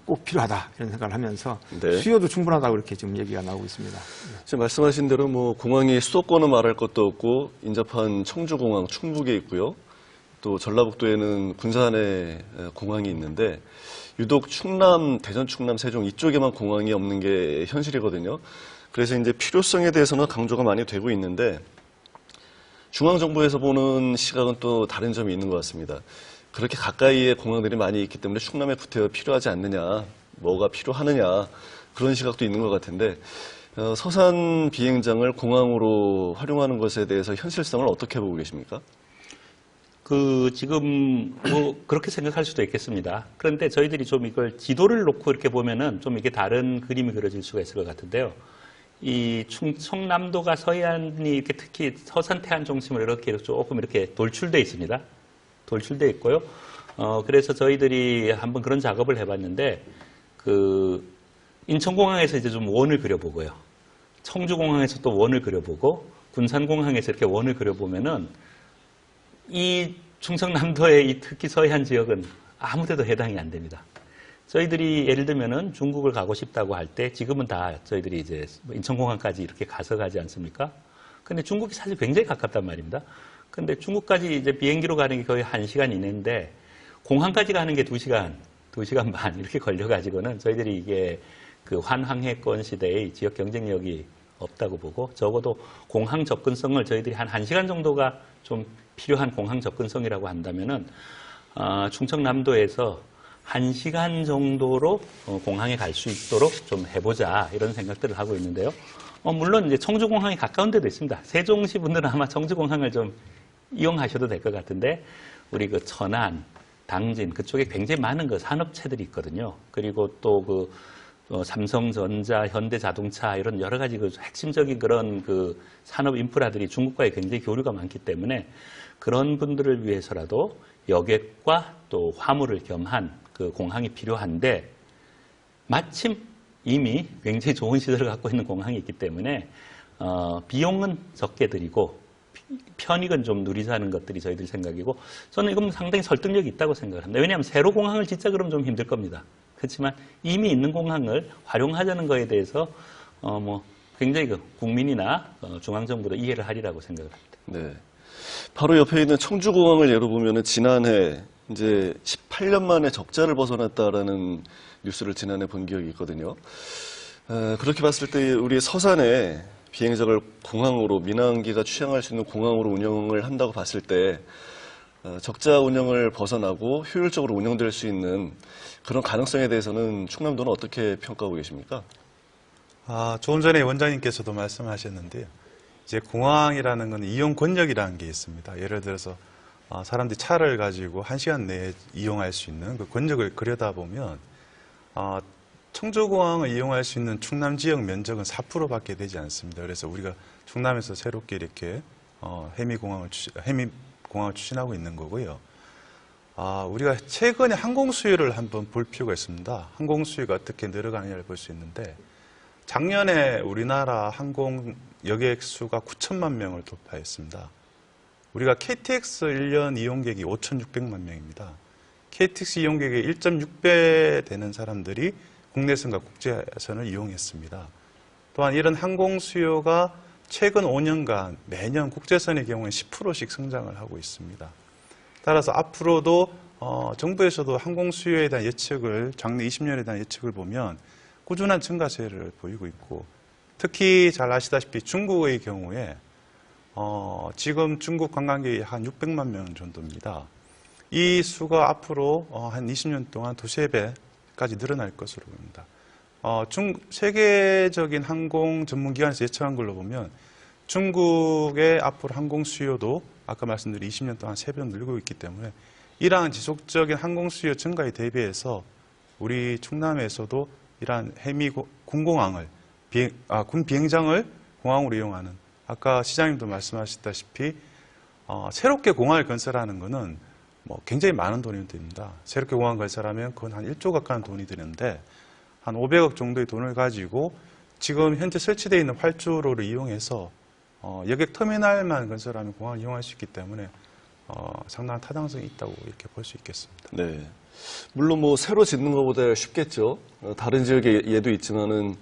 D: 꼭 필요하다 이런 생각을 하면서
A: 네.
D: 수요도 충분하다고 이렇게 지금 얘기가 나오고 있습니다.
A: 지금 말씀하신 대로 뭐 공항이 수도권은 말할 것도 없고 인접한 청주공항 충북에 있고요. 또 전라북도에는 군산에 공항이 있는데 유독 충남, 대전, 충남, 세종 이쪽에만 공항이 없는 게 현실이거든요. 그래서 이제 필요성에 대해서는 강조가 많이 되고 있는데 중앙정부에서 보는 시각은 또 다른 점이 있는 것 같습니다. 그렇게 가까이에 공항들이 많이 있기 때문에 충남에 구태여 필요하지 않느냐, 뭐가 필요하느냐 그런 시각도 있는 것 같은데 서산 비행장을 공항으로 활용하는 것에 대해서 현실성을 어떻게 보고 계십니까?
C: 지금 뭐 그렇게 생각할 수도 있겠습니다. 그런데 저희들이 좀 이걸 지도를 놓고 이렇게 보면은 좀 이게 다른 그림이 그려질 수가 있을 것 같은데요. 이 충남도가 서해안이 이렇게 특히 서산 태안 중심으로 이렇게 조금 이렇게 돌출돼 있습니다. 돌출돼 있고요. 그래서 저희들이 한번 그런 작업을 해봤는데 인천공항에서 이제 좀 원을 그려보고요. 청주공항에서 또 원을 그려보고 군산공항에서 이렇게 원을 그려보면은 이 충청남도의 이 특히 서해안 지역은 아무데도 해당이 안 됩니다. 저희들이 예를 들면은 중국을 가고 싶다고 할 때 지금은 다 저희들이 이제 인천공항까지 이렇게 가서 가지 않습니까? 근데 중국이 사실 굉장히 가깝단 말입니다. 근데 중국까지 이제 비행기로 가는 게 거의 1시간 이내인데 공항까지 가는 게 2시간 반 이렇게 걸려가지고는 저희들이 이게 그 환항해권 시대의 지역 경쟁력이 없다고 보고 적어도 공항 접근성을 저희들이 한 1시간 정도가 좀 필요한 공항 접근성이라고 한다면은 충청남도에서 1시간 정도로 공항에 갈 수 있도록 좀 해보자 이런 생각들을 하고 있는데요. 물론 이제 청주공항이 가까운 데도 있습니다. 세종시 분들은 아마 청주공항을 좀 이용하셔도 될 것 같은데 우리 그 천안, 당진 그쪽에 굉장히 많은 그 산업체들이 있거든요. 그리고 또 삼성전자, 현대자동차 이런 여러 가지 그 핵심적인 그런 그 산업 인프라들이 중국과의 굉장히 교류가 많기 때문에 그런 분들을 위해서라도 여객과 또 화물을 겸한 그 공항이 필요한데 마침 이미 굉장히 좋은 시설을 갖고 있는 공항이 있기 때문에 비용은 적게 들이고 편익은 좀 누리자는 것들이 저희들 생각이고 저는 이건 상당히 설득력이 있다고 생각을 합니다. 왜냐하면 새로 공항을 짓자 그러면 좀 힘들 겁니다. 그렇지만 이미 있는 공항을 활용하자는 거에 대해서 굉장히 그 국민이나 중앙정부도 이해를 하리라고 생각을 합니다.
A: 네. 바로 옆에 있는 청주공항을 예로 보면은 지난해 이제 18년 만에 적자를 벗어났다라는 뉴스를 지난해 본 기억이 있거든요. 그렇게 봤을 때 우리 서산에 비행장을 공항으로 민항기가 취항할 수 있는 공항으로 운영을 한다고 봤을 때 적자 운영을 벗어나고 효율적으로 운영될 수 있는 그런 가능성에 대해서는 충남도는 어떻게 평가하고 계십니까?
B: 조금 전에 원장님께서도 말씀하셨는데요. 이제 공항이라는 건 이용 권역이라는 게 있습니다. 예를 들어서 사람들이 차를 가지고 1시간 내에 이용할 수 있는 그 권역을 그려다보면 청주공항을 이용할 수 있는 충남 지역 면적은 4%밖에 되지 않습니다. 그래서 우리가 충남에서 새롭게 이렇게 해미공항을 추진하고 있는 거고요. 우리가 최근에 항공 수요를 한번 볼 필요가 있습니다. 항공 수요가 어떻게 늘어가느냐를 볼 수 있는데 작년에 우리나라 항공 여객 수가 9천만 명을 돌파했습니다. 우리가 KTX 1년 이용객이 5,600만 명입니다. KTX 이용객의 1.6배 되는 사람들이 국내선과 국제선을 이용했습니다. 또한 이런 항공 수요가 최근 5년간 매년 국제선의 경우에 10%씩 성장을 하고 있습니다. 따라서 앞으로도 정부에서도 항공 수요에 대한 예측을 작년 20년에 대한 예측을 보면 꾸준한 증가세를 보이고 있고 특히 잘 아시다시피 중국의 경우에 지금 중국 관광객이 한 600만 명 정도입니다. 이 수가 앞으로 한 20년 동안 두세 배까지 늘어날 것으로 보입니다. 세계적인 항공 전문기관에서 예측한 걸로 보면 중국의 앞으로 항공 수요도 아까 말씀드린 20년 동안 3배 늘고 있기 때문에 이러한 지속적인 항공 수요 증가에 대비해서 우리 충남에서도 이러한 해미 군공항을 군 비행장을 공항으로 이용하는 아까 시장님도 말씀하셨다시피 새롭게 공항을 건설하는 것은 굉장히 많은 돈이 듭니다. 새롭게 공항 건설하면 그건 한 1조 가까운 돈이 드는데 한 500억 정도의 돈을 가지고 지금 현재 설치되어 있는 활주로를 이용해서 여객 터미널만 건설하면 공항을 이용할 수 있기 때문에 상당한 타당성이 있다고 이렇게 볼 수 있겠습니다.
A: 네. 물론 뭐 새로 짓는 것보다 쉽겠죠. 다른 지역의 예도 있지만은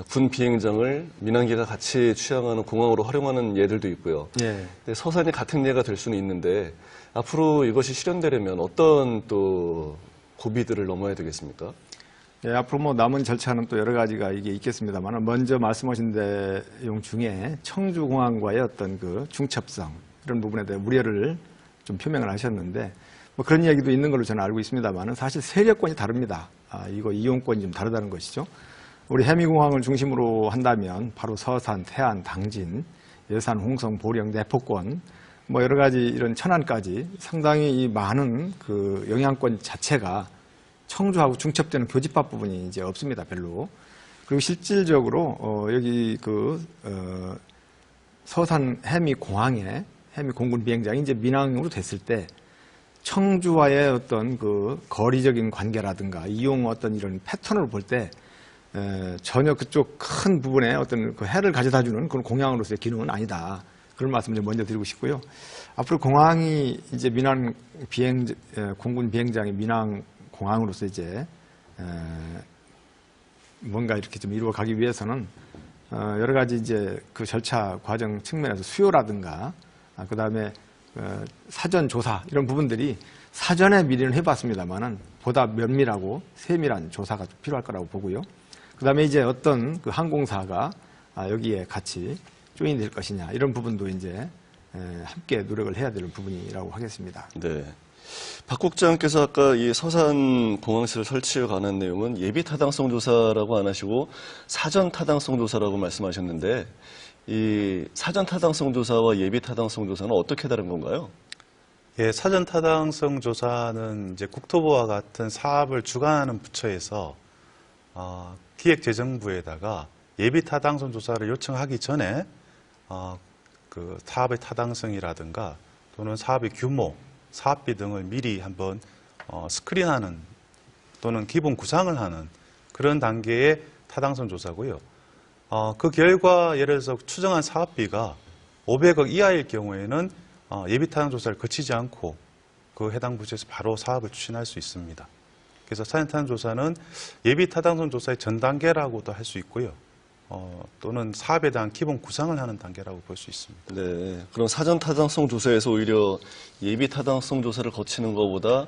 A: 군 비행장을 민항기가 같이 취항하는 공항으로 활용하는 예들도 있고요.
D: 예.
A: 근데 서산이 같은 예가 될 수는 있는데 앞으로 이것이 실현되려면 어떤 또 고비들을 넘어야 되겠습니까?
D: 예, 앞으로 뭐 남은 절차는 또 여러 가지가 이게 있겠습니다만 먼저 말씀하신 내용 중에 청주공항과의 어떤 그 중첩성 이런 부분에 대해 우려를 좀 표명을 하셨는데 뭐 그런 이야기도 있는 걸로 저는 알고 있습니다만 사실 세력권이 다릅니다. 이거 이용권이 좀 다르다는 것이죠. 우리 해미공항을 중심으로 한다면 바로 서산, 태안, 당진, 예산, 홍성, 보령, 내포권 뭐 여러 가지 이런 천안까지 상당히 이 많은 그 영향권 자체가 청주하고 중첩되는 교집합 부분이 이제 없습니다, 별로. 그리고 실질적으로 여기 서산 해미공항에 해미 공군 비행장이 이제 민항으로 됐을 때 청주와의 어떤 그 거리적인 관계라든가 이용 어떤 이런 패턴을 볼 때 전혀 그쪽 큰 부분에 어떤 그 해를 가져다주는 그런 공항으로서의 기능은 아니다. 그런 말씀을 먼저 드리고 싶고요. 앞으로 공항이 이제 민항 공군 비행장이 민항 공항으로서 이제 뭔가 이렇게 좀 이루어가기 위해서는 여러 가지 이제 그 절차 과정 측면에서 수요라든가 그 다음에 사전 조사 이런 부분들이 사전에 미리는 해봤습니다만은 보다 면밀하고 세밀한 조사가 좀 필요할 거라고 보고요. 그 다음에 이제 어떤 그 항공사가 여기에 같이 조인이 될 것이냐 이런 부분도 이제 함께 노력을 해야 되는 부분이라고 하겠습니다.
A: 네. 박 국장께서 아까 이 서산 공항시설 설치에 관한 내용은 예비 타당성 조사라고 안 하시고 사전 타당성 조사라고 말씀하셨는데 이 사전 타당성 조사와 예비 타당성 조사는 어떻게 다른 건가요?
B: 예, 사전 타당성 조사는 이제 국토부와 같은 사업을 주관하는 부처에서 기획재정부에다가 예비 타당성 조사를 요청하기 전에 그 사업의 타당성이라든가 또는 사업의 규모, 사업비 등을 미리 한번 스크린하는 또는 기본 구상을 하는 그런 단계의 타당성 조사고요. 그 결과 예를 들어서 추정한 사업비가 500억 이하일 경우에는 예비 타당 조사를 거치지 않고 그 해당 부처에서 바로 사업을 추진할 수 있습니다. 그래서 사전 타당 조사는 예비 타당성 조사의 전 단계라고도 할 수 있고요. 또는 사업에 대한 기본 구상을 하는 단계라고 볼 수 있습니다.
A: 네. 그럼 사전 타당성 조사에서 오히려 예비 타당성 조사를 거치는 것보다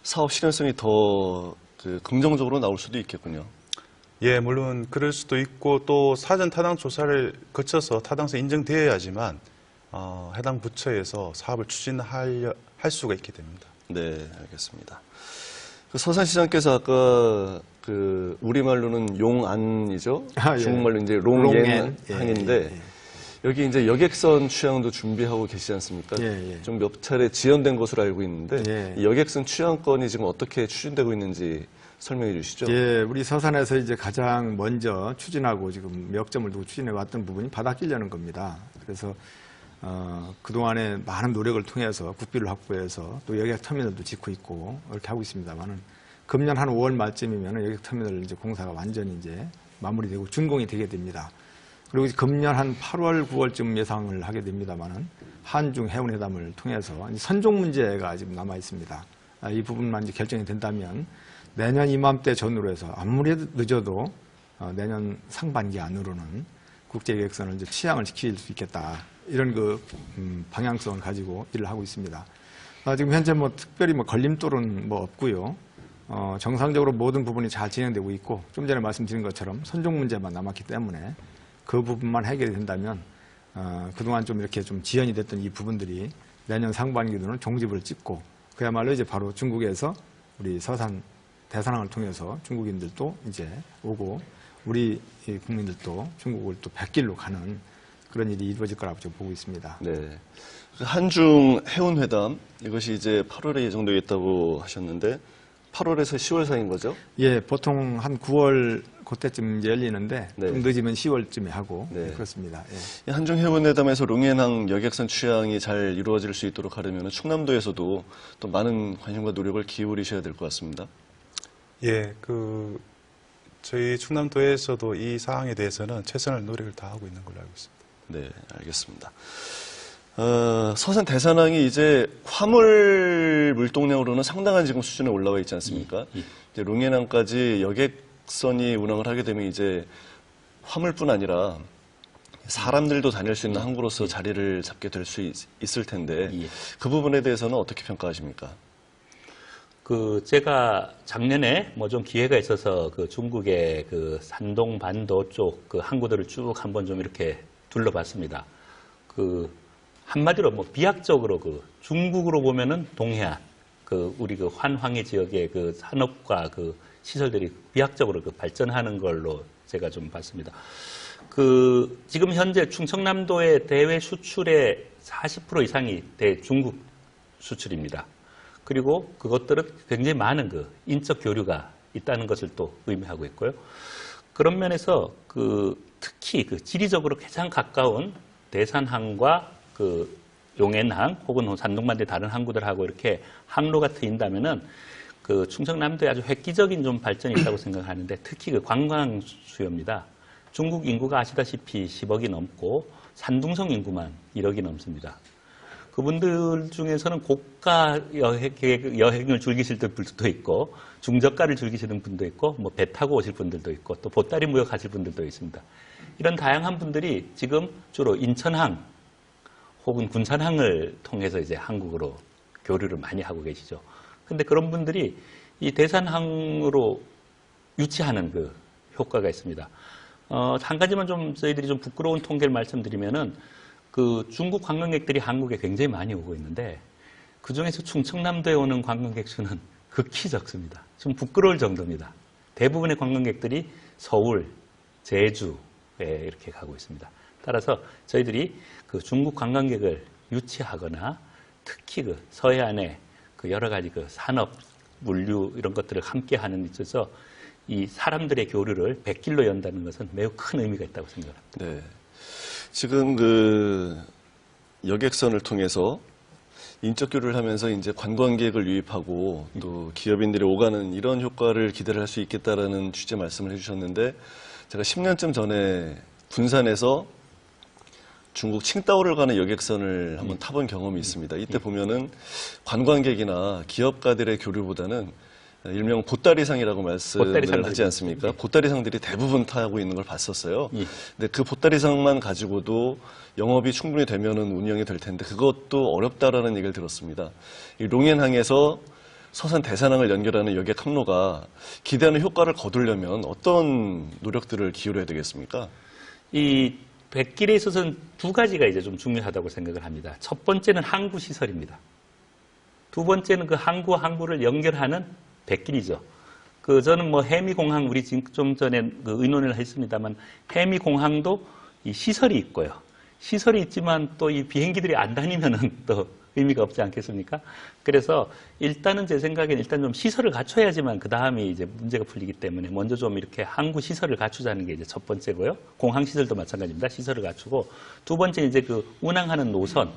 A: 사업 실현성이 더 긍정적으로 나올 수도 있겠군요.
B: 예, 물론 그럴 수도 있고 또 사전 타당 조사를 거쳐서 타당성이 인정되어야지만 해당 부처에서 사업을 추진할 수가 있게 됩니다.
A: 네, 알겠습니다. 그 서산시장께서 아까 그 우리말로는 용안이죠?
D: 예.
A: 중국말로 이제
D: 롱엔.
A: 롱엔항인데 여기 이제 여객선 취항도 준비하고 계시지 않습니까?
D: 예.
A: 좀 몇 차례 지연된 것으로 알고 있는데
D: 예.
A: 이 여객선 취항건이 지금 어떻게 추진되고 있는지 설명해 주시죠.
D: 예, 우리 서산에서 이제 가장 먼저 추진하고 지금 몇 점을 두고 추진해 왔던 부분이 바닥 끼려는 겁니다. 그래서 그동안에 많은 노력을 통해서 국비를 확보해서 또 여객 터미널도 짓고 있고 이렇게 하고 있습니다만은 금년 한 5월 말쯤이면 여객 터미널 이제 공사가 완전히 이제 마무리되고 준공이 되게 됩니다. 그리고 금년 한 8월, 9월쯤 예상을 하게 됩니다만은 한중 해운회담을 통해서 선종 문제가 지금 남아 있습니다. 이 부분만 이제 결정이 된다면 내년 이맘때 전후로 해서 아무리 늦어도 내년 상반기 안으로는 국제여객선을 이제 취항을 시킬 수 있겠다. 이런 그 방향성을 가지고 일을 하고 있습니다. 지금 현재 뭐 특별히 뭐 걸림돌은 뭐 없고요. 정상적으로 모든 부분이 잘 진행되고 있고 좀 전에 말씀드린 것처럼 선종 문제만 남았기 때문에 그 부분만 해결이 된다면 그동안 좀 이렇게 좀 지연이 됐던 이 부분들이 내년 상반기로는 종집을 찍고 그야말로 이제 바로 중국에서 우리 서산 대산항을 통해서 중국인들도 이제 오고 우리 국민들도 중국을 또 백길로 가는 그런 일이 이루어질 거라고 저는 보고 있습니다.
A: 네. 한중 해운회담 이것이 이제 8월에 예정되어 있다고 하셨는데 8월에서 10월 사이인 거죠?
D: 예, 보통 한 9월 그때쯤 이제 열리는데
A: 네.
D: 좀 늦으면 10월쯤에 하고
A: 네.
D: 그렇습니다. 예.
A: 이 한중 해운회담에서 롱엔항 여객선 취항이 잘 이루어질 수 있도록 하려면 충남도에서도 또 많은 관심과 노력을 기울이셔야 될 것 같습니다.
B: 예, 저희 충남도에서도 이 사항에 대해서는 최선의 노력을 다하고 있는 걸로 알고 있습니다.
A: 네, 알겠습니다. 서산 대산항이 이제 화물 물동량으로는 상당한 지금 수준에 올라와 있지 않습니까? 이제 롱해남까지 여객선이 운항을 하게 되면 이제 화물뿐 아니라 사람들도 다닐 수 있는 항구로서 자리를 잡게 될 수 있을 텐데 그 부분에 대해서는 어떻게 평가하십니까?
C: 제가 작년에 뭐 좀 기회가 있어서 그 중국의 그 산동 반도 쪽 그 항구들을 쭉 한번 좀 이렇게 둘러봤습니다. 한마디로 뭐 비약적으로 중국으로 보면은 동해안, 우리 환황해 지역의 산업과 시설들이 비약적으로 발전하는 걸로 제가 좀 봤습니다. 지금 현재 충청남도의 대외 수출의 40% 이상이 대중국 수출입니다. 그리고 그것들은 굉장히 많은 인적 교류가 있다는 것을 또 의미하고 있고요. 그런 면에서 특히 지리적으로 가장 가까운 대산항과 용해항 혹은 산동반도의 다른 항구들하고 이렇게 항로가 트인다면은 충청남도에 아주 획기적인 좀 발전이 있다고 생각하는데 특히 관광 수요입니다. 중국 인구가 아시다시피 10억이 넘고 산둥성 인구만 1억이 넘습니다. 그분들 중에서는 고가 여행을 즐기시는 분들도 있고 중저가를 즐기시는 분도 있고 뭐 배 타고 오실 분들도 있고 또 보따리 무역하실 분들도 있습니다. 이런 다양한 분들이 지금 주로 인천항 혹은 군산항을 통해서 이제 한국으로 교류를 많이 하고 계시죠. 근데 그런 분들이 이 대산항으로 유치하는 효과가 있습니다. 한 가지만 좀 저희들이 좀 부끄러운 통계를 말씀드리면은 중국 관광객들이 한국에 굉장히 많이 오고 있는데 그 중에서 충청남도에 오는 관광객 수는 극히 적습니다. 좀 부끄러울 정도입니다. 대부분의 관광객들이 서울, 제주에 이렇게 가고 있습니다. 따라서 저희들이 중국 관광객을 유치하거나 특히 서해안에 여러 가지 산업, 물류 이런 것들을 함께 하는 데 있어서 이 사람들의 교류를 100길로 연다는 것은 매우 큰 의미가 있다고 생각합니다.
A: 네. 지금 여객선을 통해서 인적 교류를 하면서 이제 관광객을 유입하고 또 기업인들이 오가는 이런 효과를 기대를 할 수 있겠다라는 취지의 말씀을 해주셨는데 제가 10년쯤 전에 군산에서 중국 칭다오를 가는 여객선을 한번 타본 경험이 있습니다. 이때 보면은 관광객이나 기업가들의 교류보다는 일명 보따리상이라고 말씀을 하지 않습니까? 보따리상들이 대부분 타고 있는 걸 봤었어요. 근데 그 보따리상만 가지고도 영업이 충분히 되면은 운영이 될 텐데 그것도 어렵다라는 얘기를 들었습니다. 이 롱앤항에서 서산 대산항을 연결하는 여객 항로가 기대하는 효과를 거두려면 어떤 노력들을 기울여야 되겠습니까?
C: 이 백길에 있어서는 두 가지가 이제 좀 중요하다고 생각을 합니다. 첫 번째는 항구 시설입니다. 두 번째는 항구를 연결하는 백길이죠. 저는 뭐 해미공항 우리 지금 좀 전에 의논을 했습니다만 해미공항도 이 시설이 있고요. 시설이 있지만 또 이 비행기들이 안 다니면은 또 의미가 없지 않겠습니까? 그래서 일단은 제 생각엔 일단 좀 시설을 갖춰야지만 그 다음에 이제 문제가 풀리기 때문에 먼저 좀 이렇게 항구 시설을 갖추자는 게 이제 첫 번째고요. 공항 시설도 마찬가지입니다. 시설을 갖추고 두 번째 이제 운항하는 노선.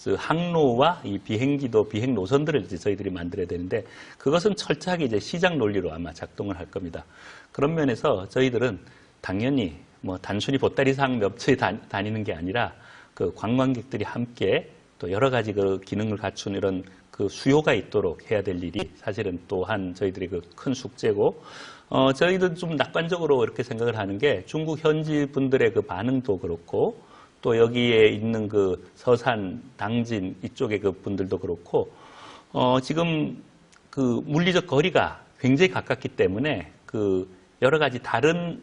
C: 항로와 이 비행기도 비행 노선들을 이제 저희들이 만들어야 되는데 그것은 철저하게 이제 시장 논리로 아마 작동을 할 겁니다. 그런 면에서 저희들은 당연히 뭐 단순히 보따리상 몇 채 다니는 게 아니라 관광객들이 함께 또 여러 가지 기능을 갖춘 이런 수요가 있도록 해야 될 일이 사실은 또한 저희들의 큰 숙제고 저희도 좀 낙관적으로 이렇게 생각을 하는 게 중국 현지 분들의 반응도 그렇고 또 여기에 있는 서산, 당진 이쪽의 분들도 그렇고 지금 물리적 거리가 굉장히 가깝기 때문에 여러 가지 다른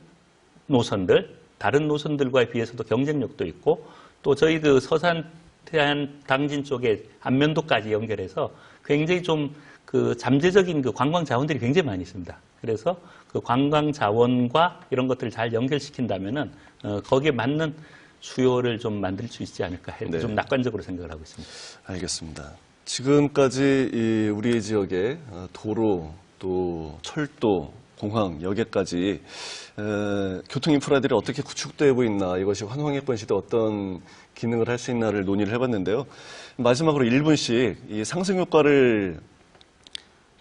C: 노선들과에 비해서도 경쟁력도 있고 또 저희 서산, 태안, 당진 쪽에 안면도까지 연결해서 굉장히 좀 잠재적인 관광 자원들이 굉장히 많이 있습니다. 그래서 관광 자원과 이런 것들을 잘 연결시킨다면은 거기에 맞는 수요를 좀 만들 수 있지 않을까 해서 좀 낙관적으로 생각을 하고 있습니다.
A: 알겠습니다. 지금까지 우리 지역의 도로, 또 철도, 공항, 여객까지 교통 인프라들이 어떻게 구축되고 있나, 이것이 환황해권 시대 어떤 기능을 할 수 있나를 논의를 해봤는데요. 마지막으로 1분씩 이 상승 효과를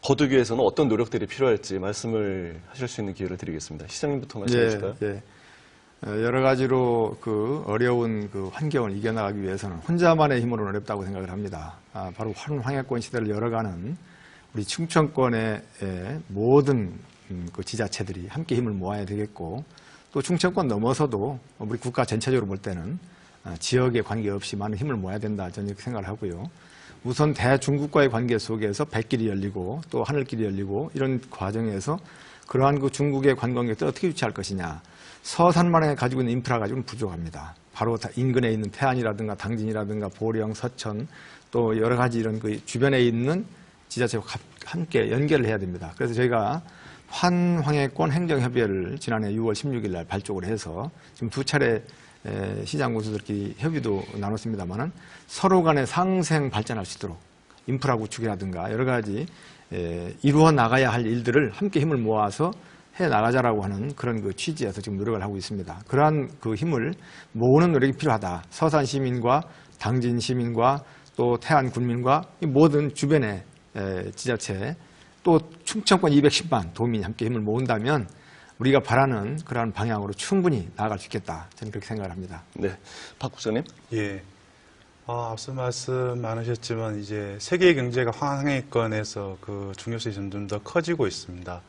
A: 거두기 위해서는 어떤 노력들이 필요할지 말씀을 하실 수 있는 기회를 드리겠습니다. 시장님부터 말씀해 주실까요?
D: 여러 가지로 그 어려운 그 환경을 이겨나가기 위해서는 혼자만의 힘으로는 어렵다고 생각을 합니다. 바로 환황해권 시대를 열어가는 우리 충청권의 모든 그 지자체들이 함께 힘을 모아야 되겠고, 또 충청권 넘어서도 우리 국가 전체적으로 볼 때는 지역에 관계없이 많은 힘을 모아야 된다, 저는 이렇게 생각을 하고요. 우선 대중국과의 관계 속에서 백길이 열리고 또 하늘길이 열리고 이런 과정에서 그러한 그 중국의 관광객들 어떻게 유치할 것이냐. 서산만에 가지고 있는 인프라 가지고는 부족합니다. 바로 인근에 있는 태안이라든가 당진이라든가 보령, 서천 또 여러 가지 이런 그 주변에 있는 지자체와 함께 연결을 해야 됩니다. 그래서 저희가 환황해권 행정협의회를 지난해 6월 16일 날 발족을 해서 지금 2차례 시장 군수들끼리 협의도 나눴습니다만은 서로 간에 상생 발전할 수 있도록 인프라 구축이라든가 여러 가지 이루어 나가야 할 일들을 함께 힘을 모아서 해 나가자라고 하는 그런 그 취지에서 지금 노력을 하고 있습니다. 그러한 그 힘을 모으는 노력이 필요하다. 서산 시민과 당진 시민과 또 태안 군민과 이 모든 주변의 지자체 또 충청권 210만 도민이 함께 힘을 모은다면 우리가 바라는 그러한 방향으로 충분히 나아갈 수 있겠다. 저는 그렇게 생각을 합니다.
A: 네, 박 국장님.
B: 예. 앞서 말씀 많으셨지만 이제 세계 경제가 환황해권에서 그 중요성이 점점 더 커지고 있습니다.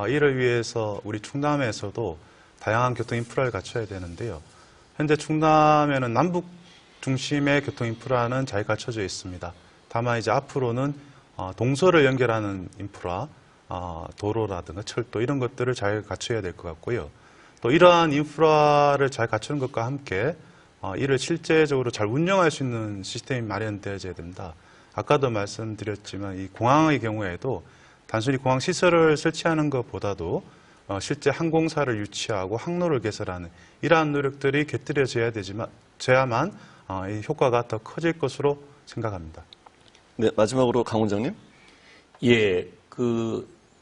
B: 이를 위해서 우리 충남에서도 다양한 교통 인프라를 갖춰야 되는데요. 현재 충남에는 남북 중심의 교통 인프라는 잘 갖춰져 있습니다. 다만 이제 앞으로는 동서를 연결하는 인프라, 도로라든가 철도 이런 것들을 잘 갖춰야 될 것 같고요. 또 이러한 인프라를 잘 갖추는 것과 함께 이를 실제적으로 잘 운영할 수 있는 시스템이 마련되어야 됩니다. 아까도 말씀드렸지만 이 공항의 경우에도 단순히 공항 시설을 설치하는 것보다도 실제 항공사를 유치하고 항로를 개설하는 이러한 노력들이 곁들여져야만 이 효과가 더 커질 것으로 생각합니다.
A: 네, 마지막으로 강 원장님.
C: 예,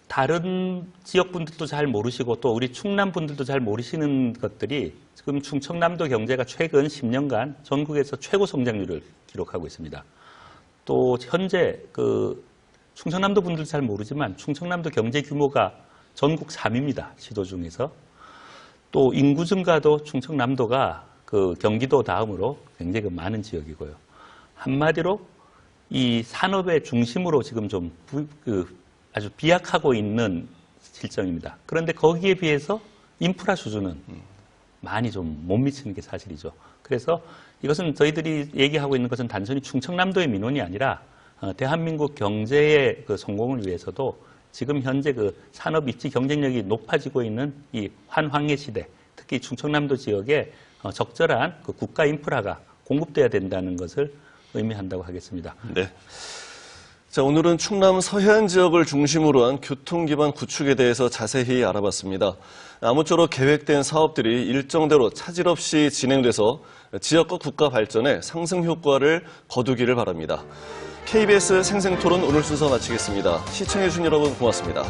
C: 다른 지역 분들도 잘 모르시고 또 우리 충남 분들도 잘 모르시는 것들이 지금 충청남도 경제가 최근 10년간 전국에서 최고 성장률을 기록하고 있습니다. 또 현재 충청남도 분들도 잘 모르지만 충청남도 경제 규모가 전국 3위입니다. 시도 중에서. 또 인구 증가도 충청남도가 경기도 다음으로 굉장히 많은 지역이고요. 한마디로 이 산업의 중심으로 지금 좀 아주 비약하고 있는 실정입니다. 그런데 거기에 비해서 인프라 수준은 많이 좀 못 미치는 게 사실이죠. 그래서 이것은 저희들이 얘기하고 있는 것은 단순히 충청남도의 민원이 아니라 대한민국 경제의 성공을 위해서도 지금 현재 산업 입지 경쟁력이 높아지고 있는 이 환황의 시대, 특히 충청남도 지역에 적절한 국가 인프라가 공급돼야 된다는 것을 의미한다고 하겠습니다.
A: 네. 자, 오늘은 충남 서해안 지역을 중심으로 한 교통 기반 구축에 대해서 자세히 알아봤습니다. 아무쪼록 계획된 사업들이 일정대로 차질 없이 진행돼서 지역과 국가 발전에 상승 효과를 거두기를 바랍니다. KBS 생생토론 오늘 순서 마치겠습니다. 시청해주신 여러분 고맙습니다.